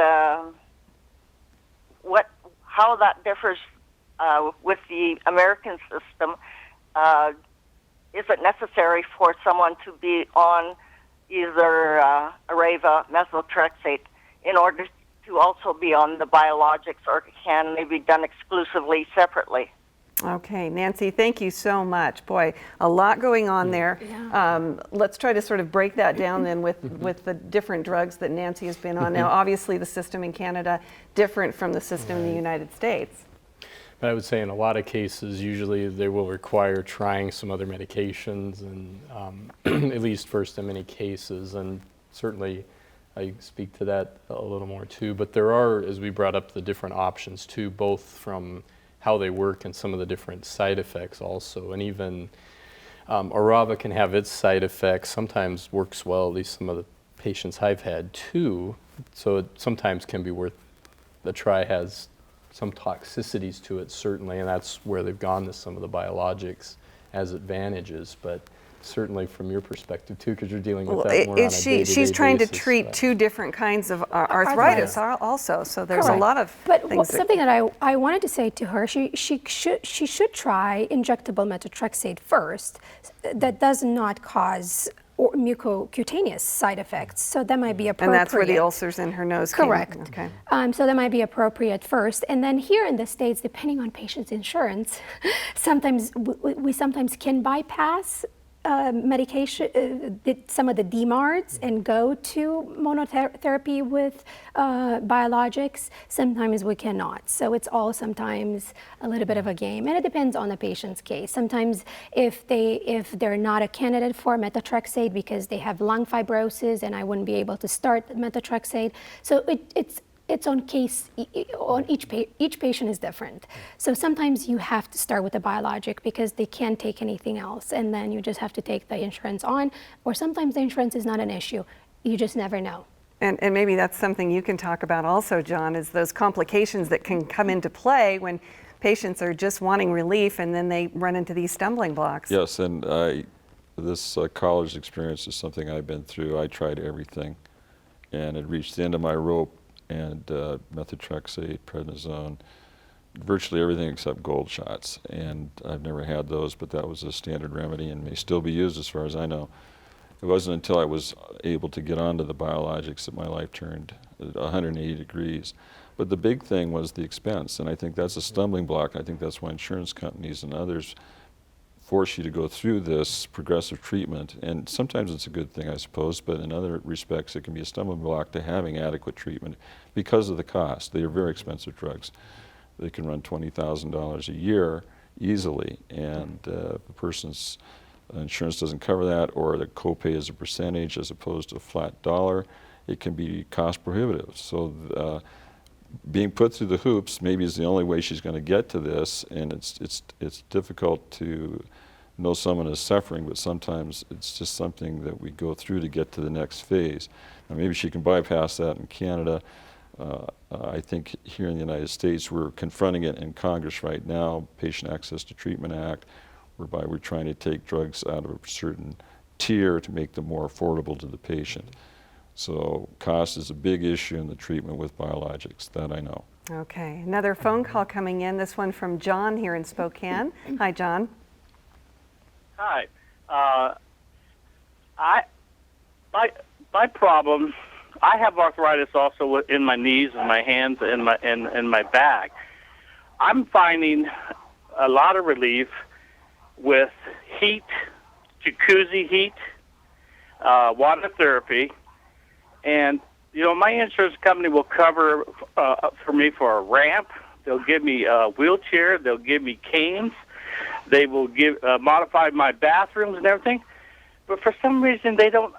how that differs with the American system. Is it necessary for someone to be on either Areva, methotrexate, in order to also be on the biologics, or can they be done exclusively separately? Okay, Nancy, thank you so much. Boy, a lot going on there. Yeah. Let's try to sort of break that down then with the different drugs that Nancy has been on. Now, obviously, the system in Canada different from the system in the United States. But I would say in a lot of cases, usually they will require trying some other medications, and at least first in many cases, and certainly I speak to that a little more too. But there are, as we brought up, the different options too, both from how they work and some of the different side effects also. And even Arava can have its side effects, sometimes works well, at least some of the patients I've had too. So it sometimes can be worth the try, has some toxicities to it certainly, and that's where they've gone to some of the biologics as advantages. But certainly from your perspective too, because you're dealing with that more on a day-to-day she's trying basis, to treat two different kinds of arthritis also, so there's a lot of things. Something that I wanted to say to her, she should try injectable methotrexate first. That does not cause mucocutaneous side effects, so that might be appropriate. And that's where the ulcers in her nose Correct. Came. Okay. So that might be appropriate first. And then here in the States, depending on patient's insurance, sometimes we sometimes can bypass medication, some of the DMARDs, and go to monotherapy with biologics. Sometimes we cannot. So it's all sometimes a little bit of a game, and it depends on the patient's case. Sometimes if they're not a candidate for methotrexate because they have lung fibrosis, and I wouldn't be able to start methotrexate. So it's on case, on each patient is different. So sometimes you have to start with a biologic because they can't take anything else, and then you just have to take the insurance on, or sometimes the insurance is not an issue. You just never know. And maybe that's something you can talk about also, John, is those complications that can come into play when patients are just wanting relief and then they run into these stumbling blocks. Yes, and this college experience is something I've been through. I tried everything, and it reached the end of my rope, and methotrexate, prednisone, virtually everything except gold shots. And I've never had those, but that was a standard remedy and may still be used as far as I know. It wasn't until I was able to get onto the biologics that my life turned 180 degrees. But the big thing was the expense, and I think that's a stumbling block. I think that's why insurance companies and others force you to go through this progressive treatment. And sometimes it's a good thing, I suppose, but in other respects it can be a stumbling block to having adequate treatment because of the cost. They are very expensive drugs. They can run $20,000 a year easily, and if a person's insurance doesn't cover that, or the copay is a percentage as opposed to a flat dollar, it can be cost prohibitive. So being put through the hoops maybe is the only way she's going to get to this, and it's difficult to know someone is suffering, but sometimes it's just something that we go through to get to the next phase. Now maybe she can bypass that in Canada. I think here in the United States we're confronting it in Congress right now, Patient Access to Treatment Act, whereby we're trying to take drugs out of a certain tier to make them more affordable to the patient. So cost is a big issue in the treatment with biologics, that I know. Okay, another phone call coming in, this one from John here in Spokane. Hi, John. Hi. My problem, I have arthritis also in my knees and my hands and my back. I'm finding a lot of relief with heat, jacuzzi heat, water therapy, And you know, my insurance company will cover for me for a ramp. They'll give me a wheelchair. They'll give me canes. They will give modify my bathrooms and everything. But for some reason, they don't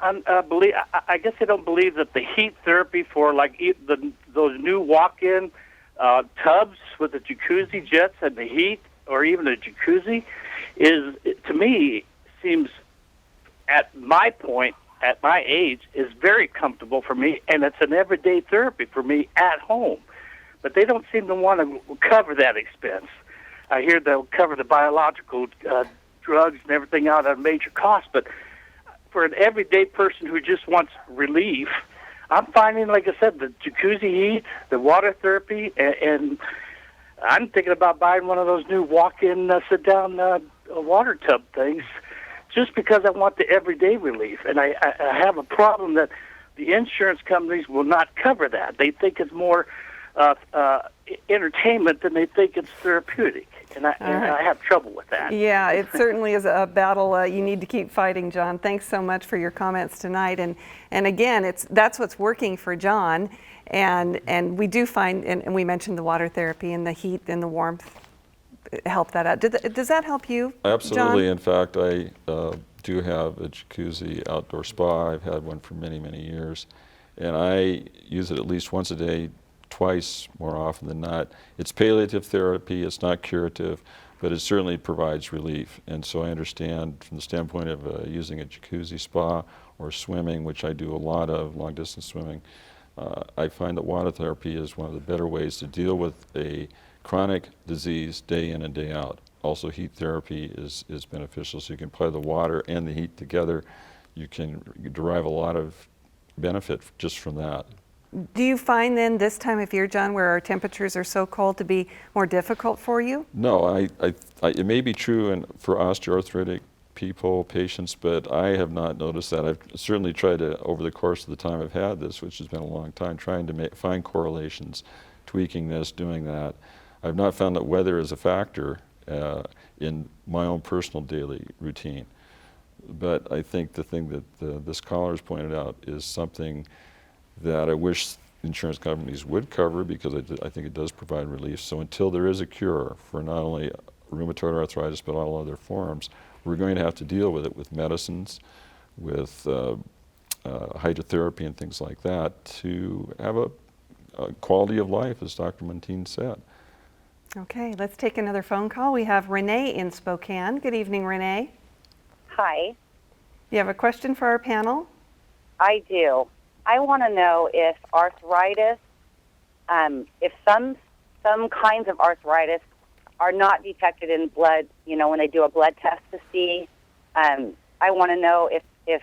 believe. I guess they don't believe that the heat therapy for like those new walk-in tubs with the jacuzzi jets and the heat, or even a jacuzzi, is, to me, seems at my point, at my age, is very comfortable for me, and it's an everyday therapy for me at home. But they don't seem to want to cover that expense. I hear they'll cover the biological drugs and everything out at a major cost, but for an everyday person who just wants relief, I'm finding, like I said, the jacuzzi heat, the water therapy, and I'm thinking about buying one of those new walk-in, sit-down water tub things, just because I want the everyday relief. And I have a problem that the insurance companies will not cover that. They think it's more entertainment than they think it's therapeutic. And I have trouble with that. Yeah, it certainly is a battle you need to keep fighting, John. Thanks so much for your comments tonight. And again, that's what's working for John. And we do find, and we mentioned the water therapy and the heat and the warmth help that out. Does that help you, Absolutely. John? In fact, I do have a jacuzzi outdoor spa. I've had one for many, many years. And I use it at least once a day, twice more often than not. It's palliative therapy, it's not curative, but it certainly provides relief. And so I understand from the standpoint of using a jacuzzi spa or swimming, which I do a lot of, long distance swimming, I find that water therapy is one of the better ways to deal with a chronic disease day in and day out. Also, heat therapy is beneficial, so you can apply the water and the heat together. You derive a lot of benefit just from that. Do you find then this time of year, John, where our temperatures are so cold, to be more difficult for you? No, it may be true for osteoarthritic people, patients, but I have not noticed that. I've certainly tried to, over the course of the time I've had this, which has been a long time, trying to find correlations, tweaking this, doing that. I've not found that weather is a factor in my own personal daily routine. But I think the thing that this caller has pointed out is something that I wish insurance companies would cover, because I think it does provide relief. So until there is a cure for not only rheumatoid arthritis but all other forms, we're going to have to deal with it with medicines, with hydrotherapy and things like that, to have a quality of life, as Dr. Montine said. Okay, let's take another phone call. We have Renee in Spokane. Good evening, Renee. Hi. You have a question for our panel? I do. I want to know if arthritis, if some kinds of arthritis are not detected in blood, you know, when they do a blood test to see. I want to know if,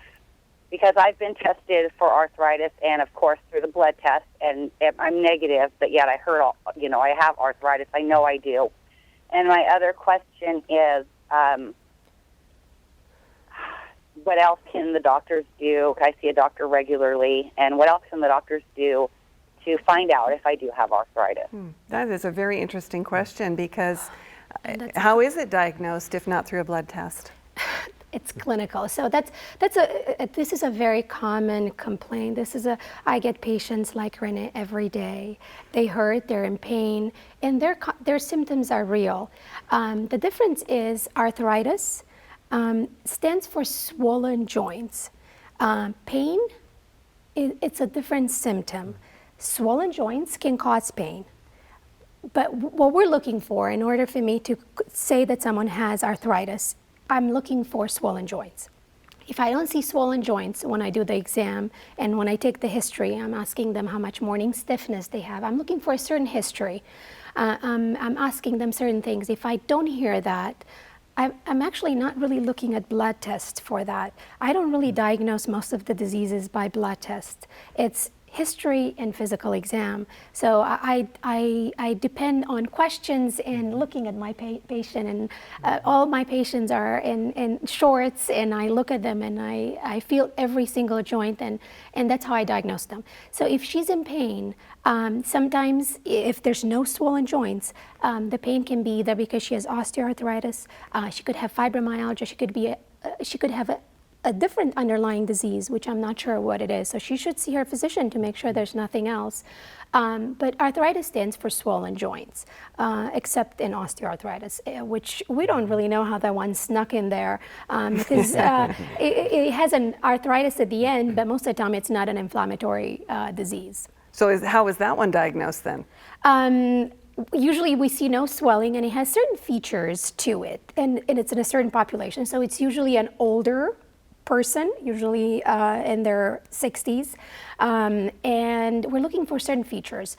because I've been tested for arthritis and, of course, through the blood test, and I'm negative, but yet I heard, you know, I have arthritis. I know I do. And my other question is, what else can the doctors do? I see a doctor regularly, and what else can the doctors do to find out if I do have arthritis? That is a very interesting question, because how is it diagnosed if not through a blood test? It's clinical. So this is a very common complaint. I get patients like Renee every day. They hurt, they're in pain, and their symptoms are real. The difference is arthritis stands for swollen joints. Pain, it's a different symptom. Swollen joints can cause pain. But what we're looking for, in order for me to say that someone has arthritis, I'm looking for swollen joints. If I don't see swollen joints when I do the exam and when I take the history, I'm asking them how much morning stiffness they have. I'm looking for a certain history. I'm asking them certain things. If I don't hear that, I'm actually not really looking at blood tests for that. I don't really diagnose most of the diseases by blood tests. It's history and physical exam. So I depend on questions and looking at my patient, and all my patients are in shorts, and I look at them and I feel every single joint, and that's how I diagnose them. So if she's in pain, sometimes if there's no swollen joints, the pain can be either because she has osteoarthritis, she could have fibromyalgia, she could have a different underlying disease, which I'm not sure what it is. So she should see her physician to make sure there's nothing else. But arthritis stands for swollen joints, except in osteoarthritis, which we don't really know how that one snuck in there, because it has an arthritis at the end, but most of the time it's not an inflammatory disease. So how is that one diagnosed then? Usually we see no swelling, and it has certain features to it, and it's in a certain population. So it's usually an older person, usually in their 60s, and we're looking for certain features,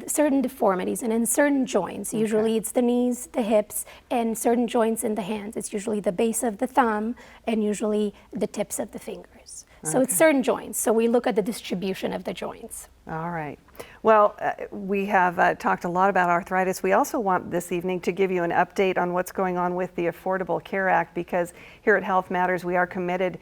certain deformities, and in certain joints. Usually it's the knees, the hips, and certain joints in the hands. It's usually the base of the thumb and usually the tips of the fingers. So it's certain joints. So we look at the distribution of the joints. All right. Well, we have talked a lot about arthritis. We also want this evening to give you an update on what's going on with the Affordable Care Act, because here at Health Matters we are committed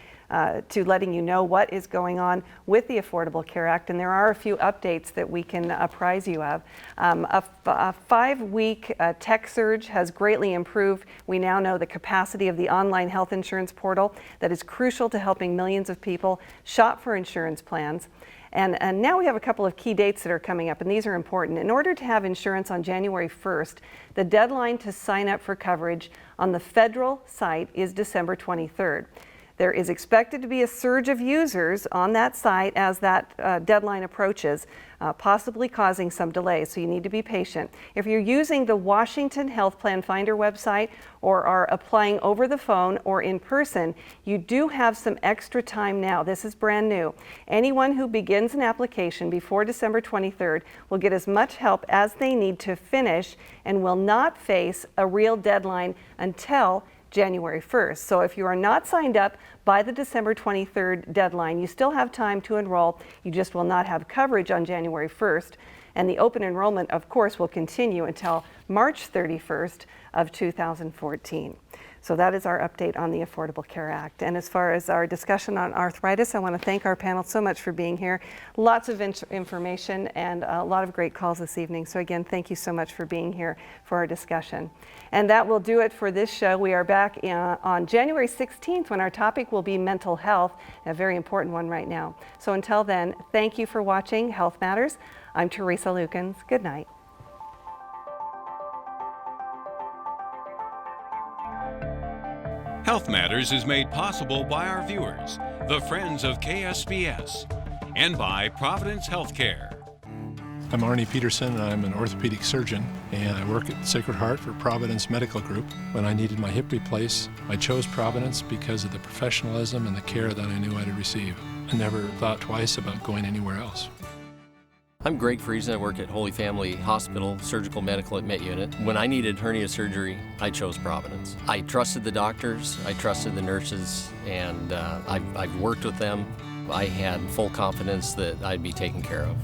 to letting you know what is going on with the Affordable Care Act, and there are a few updates that we can apprise you of. A 5-week tech surge has greatly improved. We now know the capacity of the online health insurance portal that is crucial to helping millions of people shop for insurance plans. And now we have a couple of key dates that are coming up, and these are important. In order to have insurance on January 1st, the deadline to sign up for coverage on the federal site is December 23rd. There is expected to be a surge of users on that site as that deadline approaches, possibly causing some delays, so you need to be patient. If you're using the Washington Health Plan Finder website or are applying over the phone or in person, you do have some extra time now. This is brand new. Anyone who begins an application before December 23rd will get as much help as they need to finish and will not face a real deadline until January 1st. So if you are not signed up by the December 23rd deadline, you still have time to enroll. You just will not have coverage on January 1st. And the open enrollment, of course, will continue until March 31st of 2014. So that is our update on the Affordable Care Act. And as far as our discussion on arthritis, I want to thank our panel so much for being here. Lots of information and a lot of great calls this evening. So again, thank you so much for being here for our discussion. And that will do it for this show. We are back on January 16th when our topic will be mental health, a very important one right now. So until then, thank you for watching Health Matters. I'm Teresa Lukens. Good night. Health Matters is made possible by our viewers, the Friends of KSPS, and by Providence Healthcare. I'm Arnie Peterson, and I'm an orthopedic surgeon, and I work at Sacred Heart for Providence Medical Group. When I needed my hip replaced, I chose Providence because of the professionalism and the care that I knew I'd receive. I never thought twice about going anywhere else. I'm Greg Friesen. I work at Holy Family Hospital, Surgical Medical Admit Unit. When I needed hernia surgery, I chose Providence. I trusted the doctors, I trusted the nurses, and I've worked with them. I had full confidence that I'd be taken care of.